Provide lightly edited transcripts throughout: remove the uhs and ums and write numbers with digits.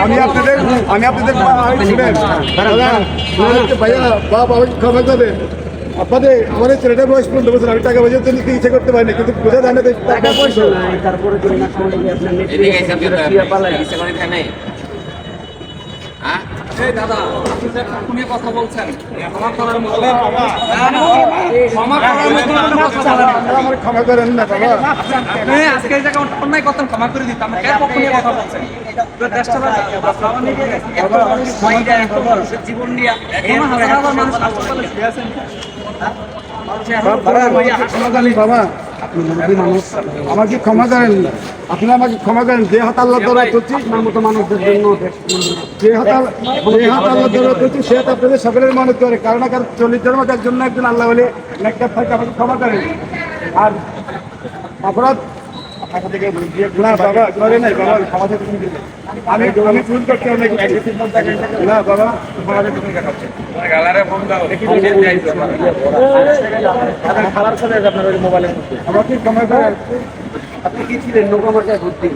আপনাদের ভাইয়া বাবা ক্ষমা করবেন আপনাদের আমাদের ছেলেটা বয়স 15 বছর আমি টাকা পয়সার জন্য ইচ্ছে করতে পারি না কিন্তু বোঝা যায় না টাকা পয়সা তারপরে দাদা আপনি যে ফোনে কথা বলছেন ক্ষমা করার মতো আমার ক্ষমা করেন না বাবা আপনি আজকে এই জায়গায় অন্যায় কথা ক্ষমা করে দিতাম কেন পক্ষ নিয়ে কথা বলছেন দেশটা জীবন নিয়ে হাজার হাজার মানুষ হাসপাতালে শুয়ে আছেন বাবা আমাকে ক্ষমা করেন আপনি আমাকে ক্ষমা করেন যে হাত আল্লাহ দ্বারা করছি মতো মানুষদের জন্য যে হাত আল্লাহ দ্বারা করছি সে হাত আপনাদের সকলের মনে করে কারণ 40 জনের মধ্যে একজন না একজন আল্লাহ বলে একটা থাকে আমাকে ক্ষমা করেন আর অপরাধ না বাবা করে নাই বাবা ক্ষমা আমি ভুল করতে না বাবা আমাকে ক্ষমা করেন আপনি কি ছিলেন নৌকা মার্কায় ঘুরতে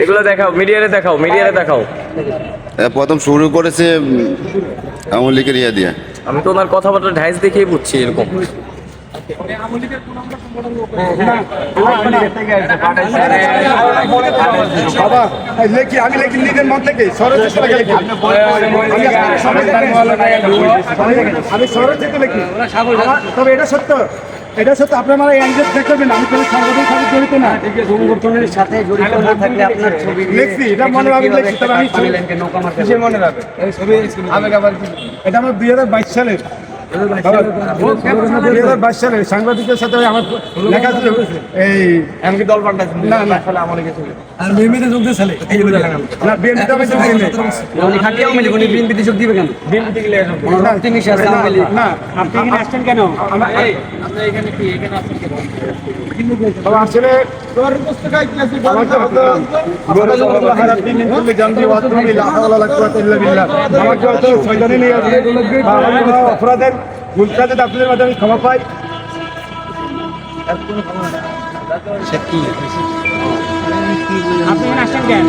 এগুলো দেখাও মিডিয়ারে দেখাও প্রথম শুরু করেছে আওয়ামী লীগের ইয়া দিয়ে। আমি তো ওনার কথাবার্তা ঢাইস দেখেই বুঝছি এরকম বাবা লেখি আমি লেখি নিজের মত থেকে শহরের চেষ্টা লেখি আমি শহরের চেষ্টা লেখি তবে এটা সত্য আপনার মানে এনজেস দেখবেন আমি কোনো সাংবাদিক সাথে জড়িত না সংগঠনের সাথে জড়িত না থাকলে আপনার ছবি লিখছি এটা মনে রাখবেন লিখছি তবে আমি নৌকা মার্কা কিসের মনে রাখবেন এই ছবি এটা আমার 2022 সালের 2022 সালে সাংবাদিকের সাথে আমার লেখা ছিল এই এমনকি দল পাল্টাছে না না আর বিএনপিতে যোগ দিয়ে ছেলে এই হলো জায়গা না বিএনপিতে আমি যোগ দিইনি উনি খাটি আওয়ামী লীগ উনি বিএনপিতে যোগ দিবে কেন বিএনপি থেকে রক্তি মিশে আছে আওয়ামী লীগ না আপনি এখানে আসছেন কেন আমরা এখানে কি এখানে আসছেন কেন বাবা আসলে অপরাধের মুলকাদের আপনাদের মাধ্যমে ক্ষমা পাই আপনি আসছেন কেন